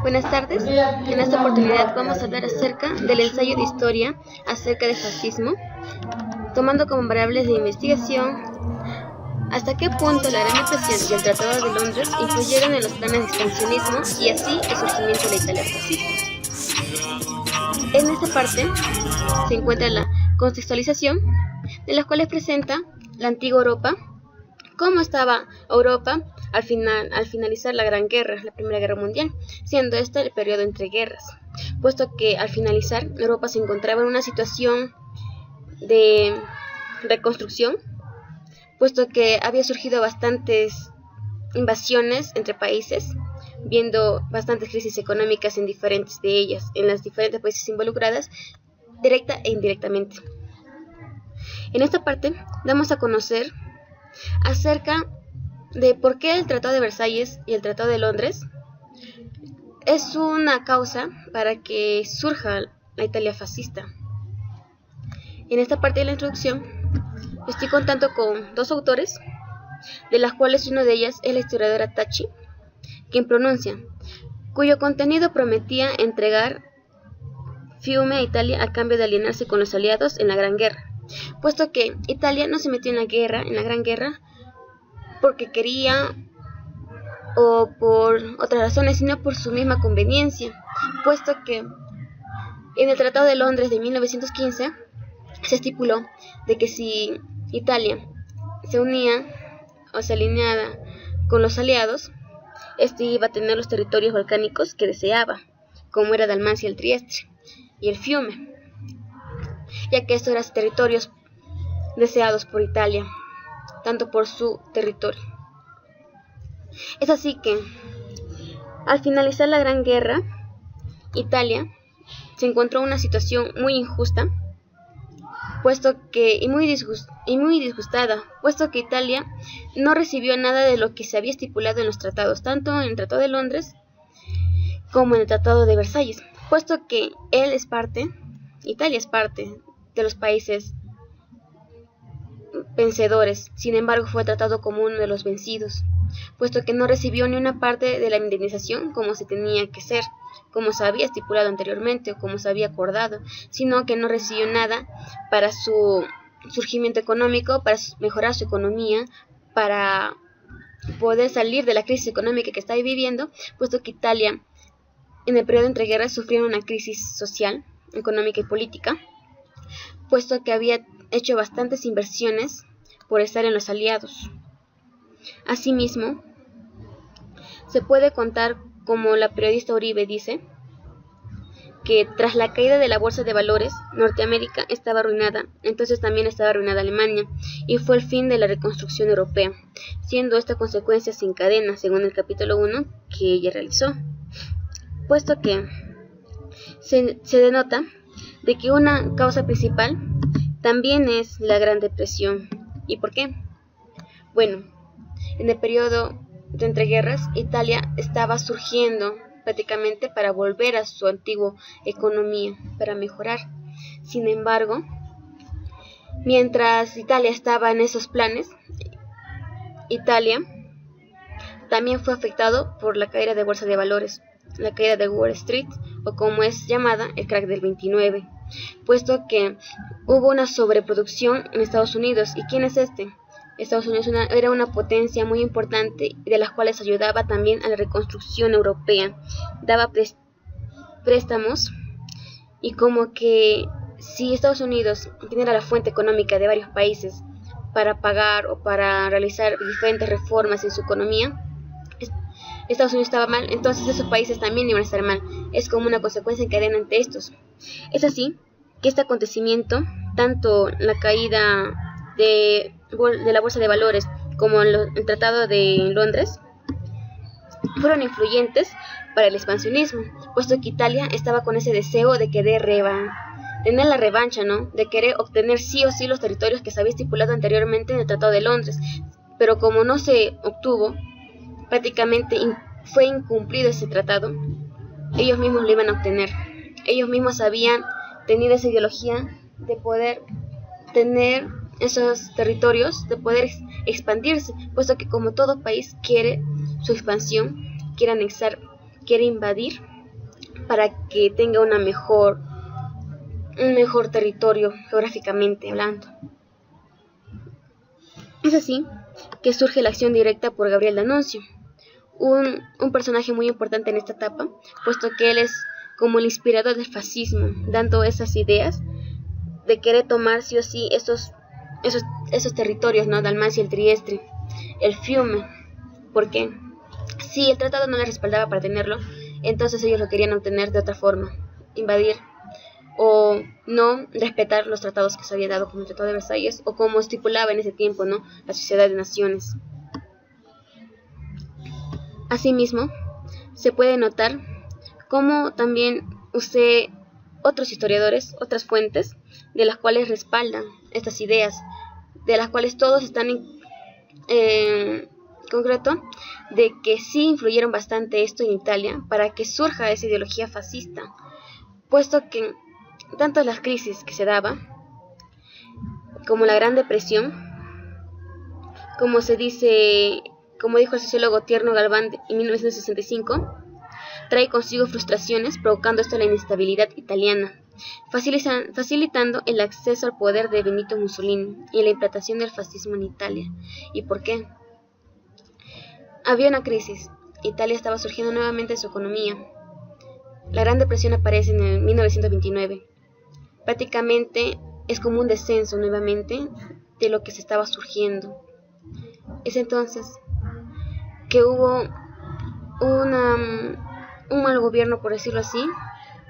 Buenas tardes. En esta oportunidad vamos a hablar acerca del ensayo de historia acerca del fascismo, tomando como variables de investigación hasta qué punto la Gran Depresión y el Tratado de Londres influyeron en los planes de expansionismo y así el surgimiento de la Italia fascista. En esta parte se encuentra la contextualización, de las cuales presenta la antigua Europa, cómo estaba Europa al finalizar la Gran Guerra, la Primera Guerra Mundial, siendo este el periodo entre guerras, puesto que al finalizar Europa se encontraba en una situación de reconstrucción, puesto que había surgido bastantes invasiones entre países, viendo bastantes crisis económicas en diferentes de ellas, en las diferentes países involucradas, directa e indirectamente. En esta parte damos a conocer acerca de por qué el Tratado de Versalles y el Tratado de Londres es una causa para que surja la Italia fascista. En esta parte de la introducción estoy contando con dos autores, de las cuales una de ellas es la historiadora Tacci, quien pronuncia, cuyo contenido prometía entregar Fiume a Italia a cambio de alinearse con los aliados en la Gran Guerra, puesto que Italia no se metió en la Gran Guerra, porque quería o por otras razones, sino por su misma conveniencia, puesto que en el Tratado de Londres de 1915 se estipuló de que si Italia se unía o se alineaba con los aliados, este iba a tener los territorios balcánicos que deseaba, como era Dalmacia, el Trieste y el Fiume, ya que estos eran territorios deseados por Italia, tanto por su territorio. Es así que, al finalizar la Gran Guerra, Italia se encontró en una situación muy injusta, y muy disgustada, puesto que Italia no recibió nada de lo que se había estipulado en los tratados, tanto en el Tratado de Londres como en el Tratado de Versalles, puesto que Italia es parte de los países vencedores. Sin embargo, fue tratado como uno de los vencidos, puesto que no recibió ni una parte de la indemnización como se tenía que ser, como se había estipulado anteriormente o como se había acordado, sino que no recibió nada para su surgimiento económico, para mejorar su economía, para poder salir de la crisis económica que estaba viviendo, puesto que Italia en el periodo entre guerras sufrió una crisis social, económica y política, puesto que había hecho bastantes inversiones por estar en los aliados. Asimismo, se puede contar, como la periodista Uribe dice, que tras la caída de la bolsa de valores, Norteamérica estaba arruinada, entonces también estaba arruinada Alemania, y fue el fin de la reconstrucción europea, siendo esta consecuencia sin cadena, según el capítulo 1 que ella realizó, puesto que se denota de que una causa principal también es la Gran Depresión. ¿Y por qué? Bueno, en el periodo de entreguerras, Italia estaba surgiendo prácticamente para volver a su antigua economía, para mejorar. Sin embargo, mientras Italia estaba en esos planes, Italia también fue afectado por la caída de bolsa de valores, la caída de Wall Street, o como es llamada, el crack del 29, puesto que hubo una sobreproducción en Estados Unidos. ¿Y quién es este? Estados Unidos era una potencia muy importante, de las cuales ayudaba también a la reconstrucción europea, daba préstamos, y como que si Estados Unidos tiene la fuente económica de varios países para pagar o para realizar diferentes reformas en su economía, Estados Unidos estaba mal, entonces esos países también iban a estar mal. Es como una consecuencia en cadena ante estos. Es así que este acontecimiento, tanto la caída de la bolsa de valores como el Tratado de Londres, fueron influyentes para el expansionismo, puesto que Italia estaba con ese deseo de querer tener la revancha, ¿no? De querer obtener sí o sí los territorios que se había estipulado anteriormente en el Tratado de Londres, pero como no se obtuvo, prácticamente fue incumplido ese tratado, ellos mismos lo iban a obtener. Ellos mismos habían tenido esa ideología de poder tener esos territorios, de poder expandirse, puesto que como todo país quiere su expansión, quiere quiere invadir para que tenga un mejor territorio geográficamente hablando. Es así que surge la acción directa por Gabriel D'Annunzio, un personaje muy importante en esta etapa, puesto que él es como el inspirador del fascismo, dando esas ideas de querer tomar sí o sí esos territorios, ¿no? Dalmacia, el Trieste, el Fiume. ¿Por qué? Si el tratado no les respaldaba para tenerlo, entonces ellos lo querían obtener de otra forma, invadir o no respetar los tratados que se había dado, como el Tratado de Versalles, o como estipulaba en ese tiempo, ¿no?, la Sociedad de Naciones. Asimismo, se puede notar cómo también usé otros historiadores, otras fuentes, de las cuales respaldan estas ideas, de las cuales todos están en concreto, de que sí influyeron bastante esto en Italia para que surja esa ideología fascista, puesto que tanto las crisis que se daba, como la Gran Depresión, como dijo el sociólogo Tierno Galván en 1965, trae consigo frustraciones, provocando esto la inestabilidad italiana, facilitando el acceso al poder de Benito Mussolini y la implantación del fascismo en Italia. ¿Y por qué? Había una crisis. Italia estaba surgiendo nuevamente su economía. La Gran Depresión aparece en el 1929. Prácticamente es como un descenso nuevamente de lo que se estaba surgiendo. Es entonces que hubo un mal gobierno, por decirlo así,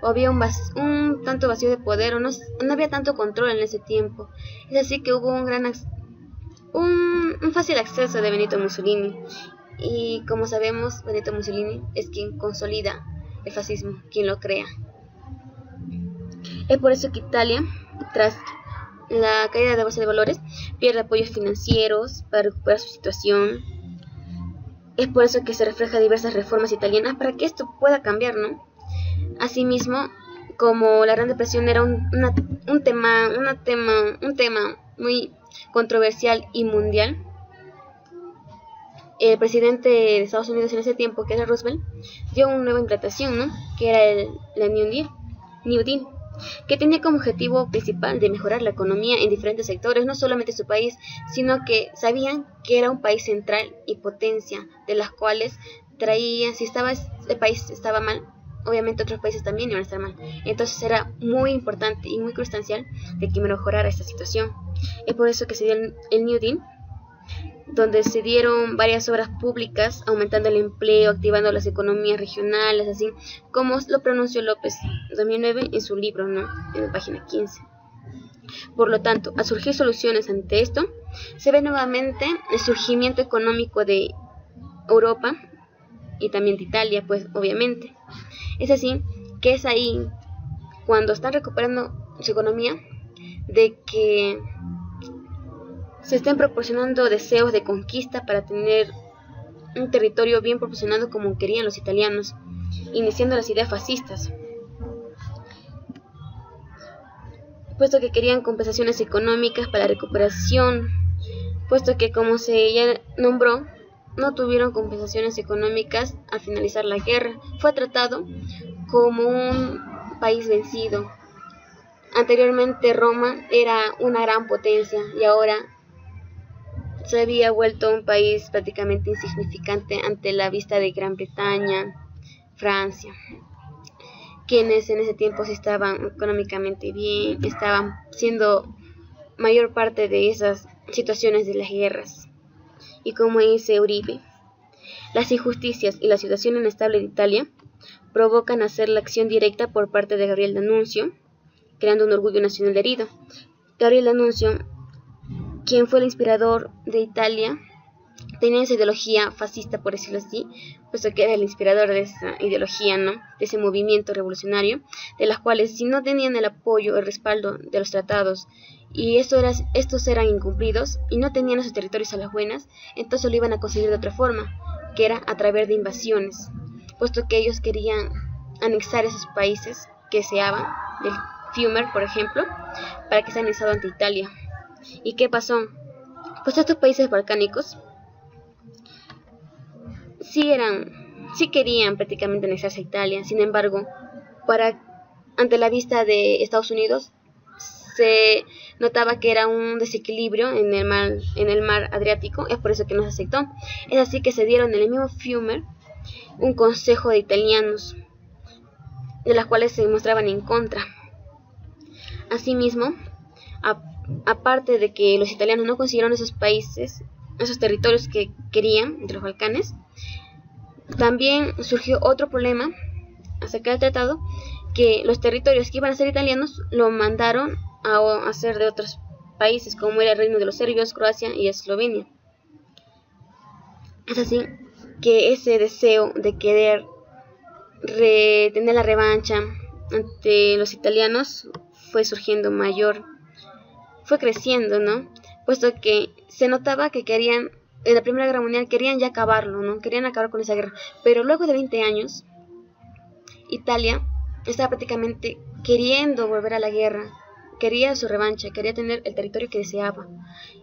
o había un tanto vacío de poder, o no había tanto control en ese tiempo. Es así que hubo un fácil acceso de Benito Mussolini, y como sabemos, Benito Mussolini es quien consolida el fascismo, quien lo crea. Es por eso que Italia, tras la caída de la bolsa de valores, pierde apoyos financieros para recuperar su situación. Es por eso que se refleja diversas reformas italianas para que esto pueda cambiar, ¿no? Asimismo, como la Gran Depresión era un tema muy controversial y mundial, el presidente de Estados Unidos en ese tiempo, que era Roosevelt, dio una nueva implantación, ¿no?, que era la New Deal, que tenía como objetivo principal de mejorar la economía en diferentes sectores, no solamente su país, sino que sabían que era un país central y potencia, de las cuales traían, si el país estaba mal, obviamente otros países también iban a estar mal. Entonces era muy importante y muy crucial de que mejorara esta situación. Es por eso que se dio el New Deal, donde se dieron varias obras públicas, aumentando el empleo, activando las economías regionales, así como lo pronunció López en 2009 en su libro, ¿no?, en la página 15. Por lo tanto, al surgir soluciones ante esto, se ve nuevamente el surgimiento económico de Europa y también de Italia, pues obviamente. Es así que es ahí cuando están recuperando su economía de que se estén proporcionando deseos de conquista para tener un territorio bien proporcionado como querían los italianos, iniciando las ideas fascistas, puesto que querían compensaciones económicas para la recuperación, puesto que, como se ya nombró, no tuvieron compensaciones económicas al finalizar la guerra. Fue tratado como un país vencido. Anteriormente Roma era una gran potencia y ahora se había vuelto un país prácticamente insignificante ante la vista de Gran Bretaña, Francia, quienes en ese tiempo sí estaban económicamente bien, estaban siendo mayor parte de esas situaciones de las guerras. Y como dice Uribe, las injusticias y la situación inestable de Italia provocan hacer la acción directa por parte de Gabriel D'Annunzio, creando un orgullo nacional herido. Gabriel D'Annunzio, quien fue el inspirador de Italia, tenía esa ideología fascista, por decirlo así, puesto que era el inspirador de esa ideología, ¿no?, de ese movimiento revolucionario, de las cuales, si no tenían el apoyo, el respaldo de los tratados, y estos eran incumplidos, y no tenían esos territorios a las buenas, entonces lo iban a conseguir de otra forma, que era a través de invasiones, puesto que ellos querían anexar esos países que deseaban, del Fiume, por ejemplo, para que sea anexado ante Italia. ¿Y qué pasó? Pues estos países balcánicos sí eran sí querían prácticamente anexarse a Italia. Sin embargo, ante la vista de Estados Unidos, se notaba que era un desequilibrio en el mar Adriático, es por eso que no se aceptó. Es así que se dieron en el mismo Fiume un consejo de italianos, de las cuales se mostraban en contra. Asimismo, aparte de que los italianos no consiguieron esos países, esos territorios que querían de los Balcanes, también surgió otro problema acerca del tratado, que los territorios que iban a ser italianos lo mandaron a ser de otros países, como era el reino de los serbios, Croacia y Eslovenia. Es así que ese deseo de querer tener la revancha ante los italianos fue surgiendo mayor, fue creciendo, ¿no? Puesto que se notaba que querían, en la Primera Guerra Mundial, querían ya acabarlo, ¿no? Querían acabar con esa guerra. Pero luego de 20 años, Italia estaba prácticamente queriendo volver a la guerra, quería su revancha, quería tener el territorio que deseaba.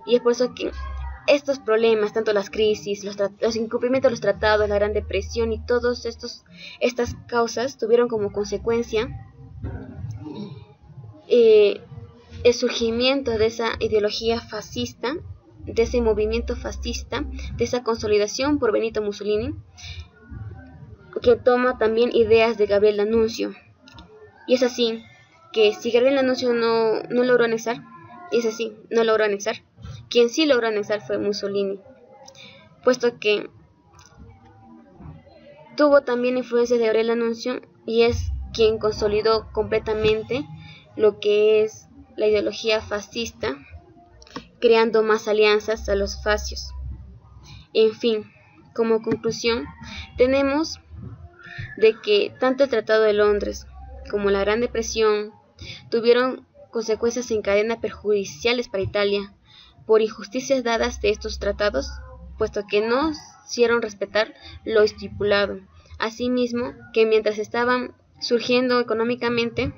Y es por eso que estos problemas, tanto las crisis, los incumplimientos de los tratados, la Gran Depresión y todas estas causas tuvieron como consecuencia el surgimiento de esa ideología fascista, de ese movimiento fascista, de esa consolidación por Benito Mussolini, que toma también ideas de Gabriel D'Annunzio. Y es así que si Gabriel D'Annunzio no logró anexar, quien sí logró anexar fue Mussolini, puesto que tuvo también influencias de Gabriel D'Annunzio y es quien consolidó completamente lo que es la ideología fascista, creando más alianzas a los fascios. En fin, como conclusión, tenemos de que tanto el Tratado de Londres como la Gran Depresión tuvieron consecuencias en cadena perjudiciales para Italia por injusticias dadas de estos tratados, puesto que no hicieron respetar lo estipulado. Asimismo, que mientras estaban surgiendo económicamente,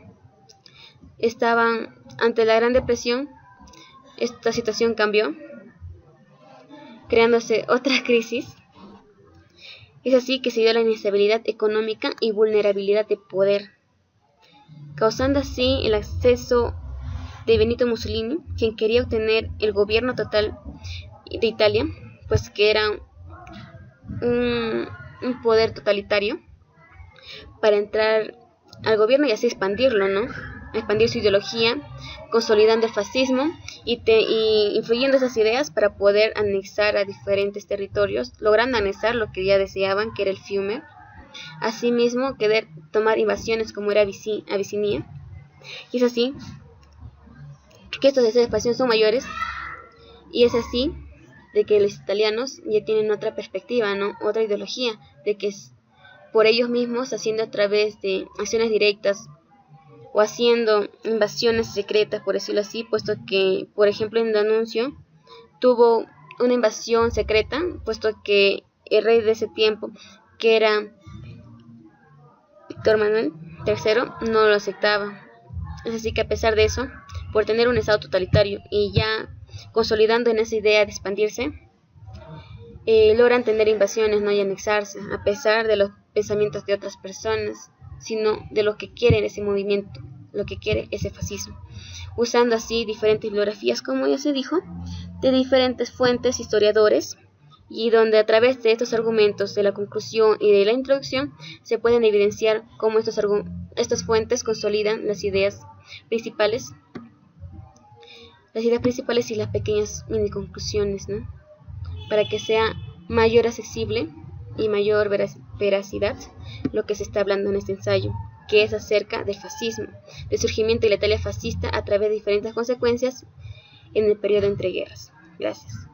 estaban ante la Gran Depresión, esta situación cambió, creándose otra crisis. Es así que se dio la inestabilidad económica y vulnerabilidad de poder, causando así el acceso de Benito Mussolini, quien quería obtener el gobierno total de Italia, pues que era un poder totalitario, para entrar al gobierno y así expandirlo, ¿no? Expandir su ideología, consolidando el fascismo y influyendo esas ideas para poder anexar a diferentes territorios, logrando anexar lo que ya deseaban, que era el Fiume. Asimismo, querer tomar invasiones como era Abisinia. Y es así que estos deseos de expansión son mayores, y es así de que los italianos ya tienen otra perspectiva, ¿no? Otra ideología, de que es por ellos mismos, haciendo a través de acciones directas o haciendo invasiones secretas, por decirlo así, puesto que, por ejemplo, en D'Annunzio tuvo una invasión secreta, puesto que el rey de ese tiempo, que era Víctor Manuel III, no lo aceptaba. Es así que a pesar de eso, por tener un estado totalitario y ya consolidando en esa idea de expandirse, logran tener invasiones, no y anexarse, a pesar de los pensamientos de otras personas, sino de lo que quiere ese movimiento, lo que quiere ese fascismo, usando así diferentes bibliografías, como ya se dijo, de diferentes fuentes, historiadores, y donde a través de estos argumentos, de la conclusión y de la introducción, se pueden evidenciar cómo estas fuentes consolidan las ideas principales y las pequeñas mini conclusiones, ¿no? Para que sea mayor accesible y mayor veracidad lo que se está hablando en este ensayo, que es acerca del fascismo, del surgimiento de la Italia fascista a través de diferentes consecuencias en el periodo entre guerras. Gracias.